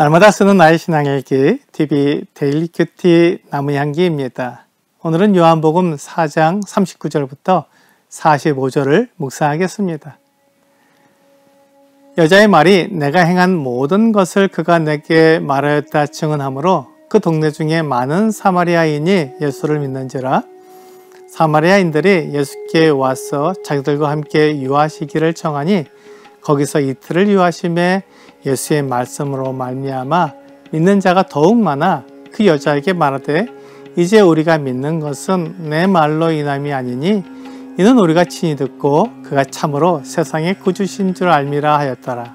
날마다 쓰는 나의 신앙일기 TV 데일리 큐티 나무향기입니다. 오늘은 요한복음 4장 39절부터 45절을 묵상하겠습니다. 여자의 말이 내가 행한 모든 것을 그가 내게 말하였다 증언하므로 그 동네 중에 많은 사마리아인이 예수를 믿는지라. 사마리아인들이 예수께 와서 자기들과 함께 유하시기를 청하니 거기서 이틀을 유하심에 예수의 말씀으로 말미암아 믿는 자가 더욱 많아 그 여자에게 말하되 이제 우리가 믿는 것은 내 말로 인함이 아니니 이는 우리가 친히 듣고 그가 참으로 세상의 구주신 줄 알미라 하였더라.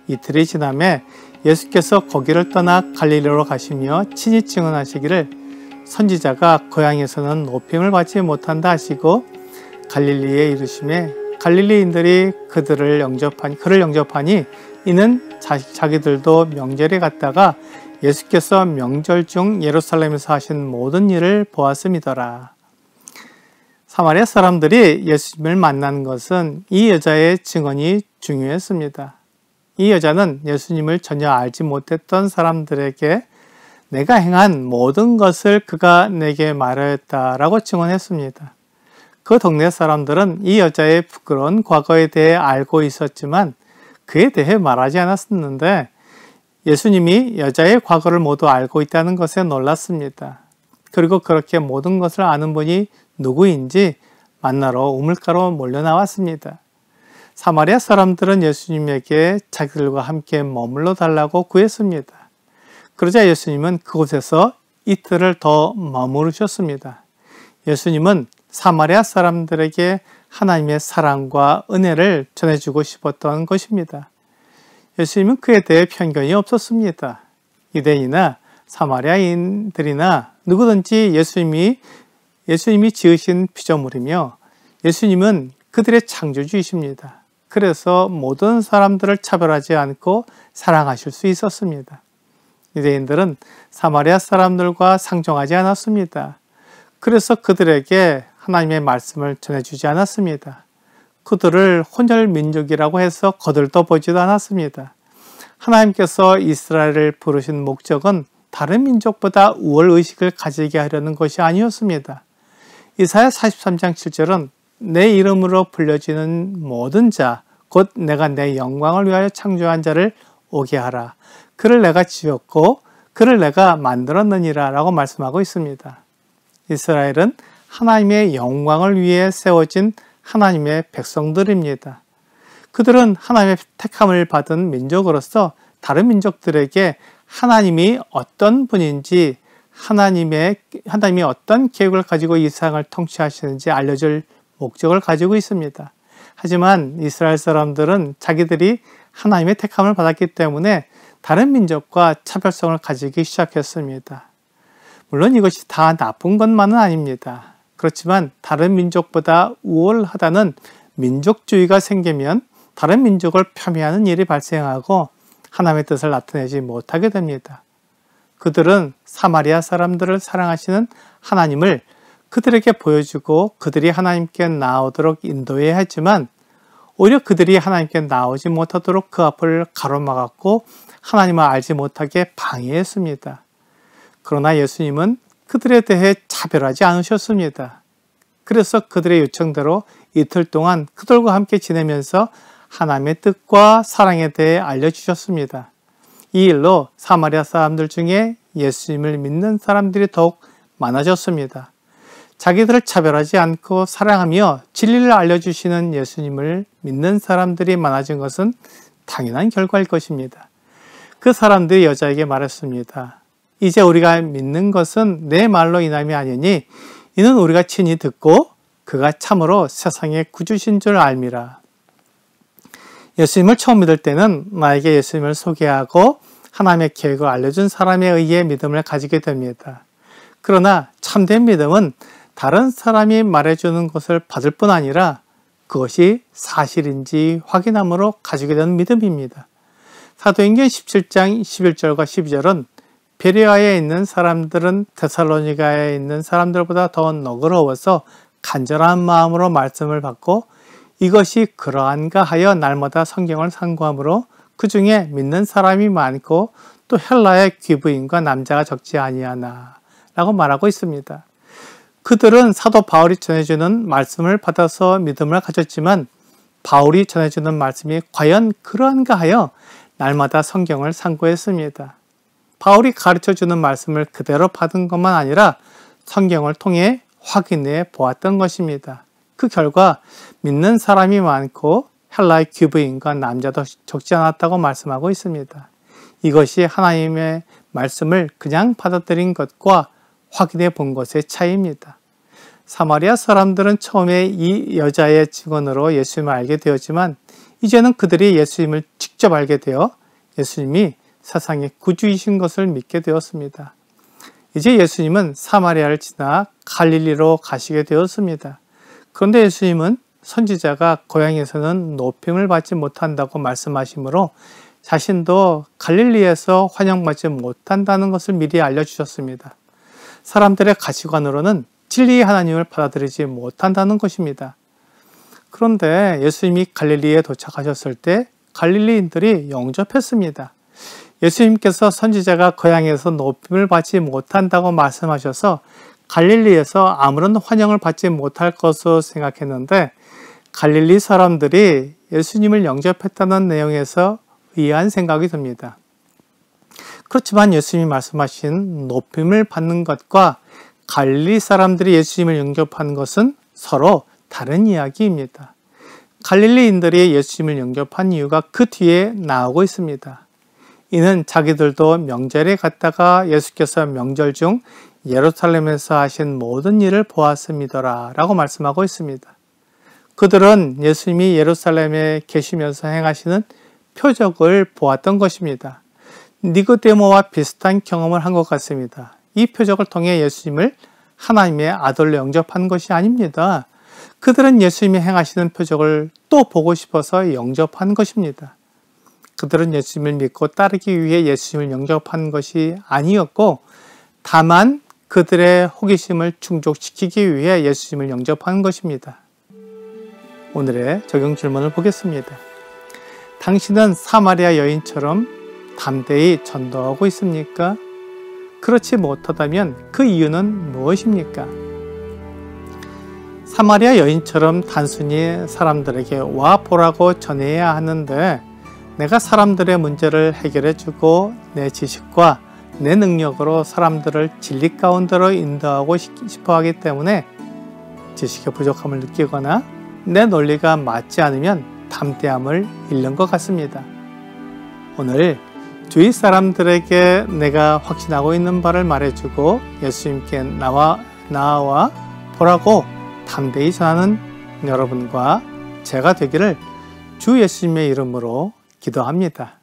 이틀이 지나매 예수께서 거기를 떠나 갈릴리로 가시며 친히 증언하시기를 선지자가 고향에서는 높임을 받지 못한다 하시고 갈릴리에 이르심에 갈릴리인들이 그를 영접하니 이는 자기들도 명절에 갔다가 예수께서 명절 중 예루살렘에서 하신 모든 일을 보았음이더라. 사마리아 사람들이 예수님을 만난 것은 이 여자의 증언이 중요했습니다. 이 여자는 예수님을 전혀 알지 못했던 사람들에게 내가 행한 모든 것을 그가 내게 말하였다라고 증언했습니다. 그 동네 사람들은 이 여자의 부끄러운 과거에 대해 알고 있었지만 그에 대해 말하지 않았었는데 예수님이 여자의 과거를 모두 알고 있다는 것에 놀랐습니다. 그리고 그렇게 모든 것을 아는 분이 누구인지 만나러 우물가로 몰려 나왔습니다. 사마리아 사람들은 예수님에게 자기들과 함께 머물러 달라고 구했습니다. 그러자 예수님은 그곳에서 이틀을 더 머무르셨습니다. 예수님은 사마리아 사람들에게 하나님의 사랑과 은혜를 전해주고 싶었던 것입니다. 예수님은 그에 대해 편견이 없었습니다. 유대인이나 사마리아인들이나 누구든지 예수님이 지으신 피조물이며 예수님은 그들의 창조주이십니다. 그래서 모든 사람들을 차별하지 않고 사랑하실 수 있었습니다. 유대인들은 사마리아 사람들과 상종하지 않았습니다. 그래서 그들에게 하나님의 말씀을 전해주지 않았습니다. 그들을 혼혈 민족이라고 해서 거들떠 보지도 않았습니다. 하나님께서 이스라엘을 부르신 목적은 다른 민족보다 우월의식을 가지게 하려는 것이 아니었습니다. 이사야 43장 7절은 내 이름으로 불려지는 모든 자, 곧 내가 내 영광을 위하여 창조한 자를 오게 하라. 그를 내가 지었고 그를 내가 만들었느니라 라고 말씀하고 있습니다. 이스라엘은 하나님의 영광을 위해 세워진 하나님의 백성들입니다. 그들은 하나님의 택함을 받은 민족으로서 다른 민족들에게 하나님이 어떤 분인지 하나님이 어떤 계획을 가지고 이 세상을 통치하시는지 알려줄 목적을 가지고 있습니다. 하지만 이스라엘 사람들은 자기들이 하나님의 택함을 받았기 때문에 다른 민족과 차별성을 가지기 시작했습니다. 물론 이것이 다 나쁜 것만은 아닙니다. 그렇지만 다른 민족보다 우월하다는 민족주의가 생기면 다른 민족을 폄훼하는 일이 발생하고 하나님의 뜻을 나타내지 못하게 됩니다. 그들은 사마리아 사람들을 사랑하시는 하나님을 그들에게 보여주고 그들이 하나님께 나오도록 인도해야 했지만 오히려 그들이 하나님께 나오지 못하도록 그 앞을 가로막았고 하나님을 알지 못하게 방해했습니다. 그러나 예수님은 그들에 대해 차별하지 않으셨습니다. 그래서 그들의 요청대로 이틀 동안 그들과 함께 지내면서 하나님의 뜻과 사랑에 대해 알려주셨습니다. 이 일로 사마리아 사람들 중에 예수님을 믿는 사람들이 더욱 많아졌습니다. 자기들을 차별하지 않고 사랑하며 진리를 알려주시는 예수님을 믿는 사람들이 많아진 것은 당연한 결과일 것입니다. 그 사람들이 여자에게 말했습니다. 이제 우리가 믿는 것은 내 말로 인함이 아니니 이는 우리가 친히 듣고 그가 참으로 세상의 구주신 줄 알미라. 예수님을 처음 믿을 때는 나에게 예수님을 소개하고 하나님의 계획을 알려준 사람에 의해 믿음을 가지게 됩니다. 그러나 참된 믿음은 다른 사람이 말해주는 것을 받을 뿐 아니라 그것이 사실인지 확인함으로 가지게 되는 믿음입니다. 사도행전 17장 11절과 12절은 베레아에 있는 사람들은 데살로니가에 있는 사람들보다 더 너그러워서 간절한 마음으로 말씀을 받고 이것이 그러한가 하여 날마다 성경을 상고하므로 그 중에 믿는 사람이 많고 또 헬라의 귀부인과 남자가 적지 아니하나 라고 말하고 있습니다. 그들은 사도 바울이 전해주는 말씀을 받아서 믿음을 가졌지만 바울이 전해주는 말씀이 과연 그러한가 하여 날마다 성경을 상고했습니다. 바울이 가르쳐주는 말씀을 그대로 받은 것만 아니라 성경을 통해 확인해 보았던 것입니다. 그 결과 믿는 사람이 많고 헬라의 귀부인과 남자도 적지 않았다고 말씀하고 있습니다. 이것이 하나님의 말씀을 그냥 받아들인 것과 확인해 본 것의 차이입니다. 사마리아 사람들은 처음에 이 여자의 증언으로 예수님을 알게 되었지만 이제는 그들이 예수님을 직접 알게 되어 예수님이 세상의 구주이신 것을 믿게 되었습니다. 이제 예수님은 사마리아를 지나 갈릴리로 가시게 되었습니다. 그런데 예수님은 선지자가 고향에서는 높임을 받지 못한다고 말씀하시므로 자신도 갈릴리에서 환영받지 못한다는 것을 미리 알려주셨습니다. 사람들의 가치관으로는 진리의 하나님을 받아들이지 못한다는 것입니다. 그런데 예수님이 갈릴리에 도착하셨을 때 갈릴리인들이 영접했습니다. 예수님께서 선지자가 고향에서 높임을 받지 못한다고 말씀하셔서 갈릴리에서 아무런 환영을 받지 못할 것으로 생각했는데 갈릴리 사람들이 예수님을 영접했다는 내용에서 의아한 생각이 듭니다. 그렇지만 예수님이 말씀하신 높임을 받는 것과 갈릴리 사람들이 예수님을 영접한 것은 서로 다른 이야기입니다. 갈릴리인들이 예수님을 영접한 이유가 그 뒤에 나오고 있습니다. 이는 자기들도 명절에 갔다가 예수께서 명절 중 예루살렘에서 하신 모든 일을 보았음이더라 라고 말씀하고 있습니다. 그들은 예수님이 예루살렘에 계시면서 행하시는 표적을 보았던 것입니다. 니고데모와 비슷한 경험을 한 것 같습니다. 이 표적을 통해 예수님을 하나님의 아들로 영접한 것이 아닙니다. 그들은 예수님이 행하시는 표적을 또 보고 싶어서 영접한 것입니다. 그들은 예수님을 믿고 따르기 위해 예수님을 영접한 것이 아니었고 다만 그들의 호기심을 충족시키기 위해 예수님을 영접한 것입니다. 오늘의 적용 질문을 보겠습니다. 당신은 사마리아 여인처럼 담대히 전도하고 있습니까? 그렇지 못하다면 그 이유는 무엇입니까? 사마리아 여인처럼 단순히 사람들에게 와 보라고 전해야 하는데 내가 사람들의 문제를 해결해주고 내 지식과 내 능력으로 사람들을 진리 가운데로 인도하고 싶어 하기 때문에 지식의 부족함을 느끼거나 내 논리가 맞지 않으면 담대함을 잃는 것 같습니다. 오늘 주위 사람들에게 내가 확신하고 있는 바를 말해주고 예수님께 나와 보라고 담대히 전하는 여러분과 제가 되기를 주 예수님의 이름으로 기도합니다.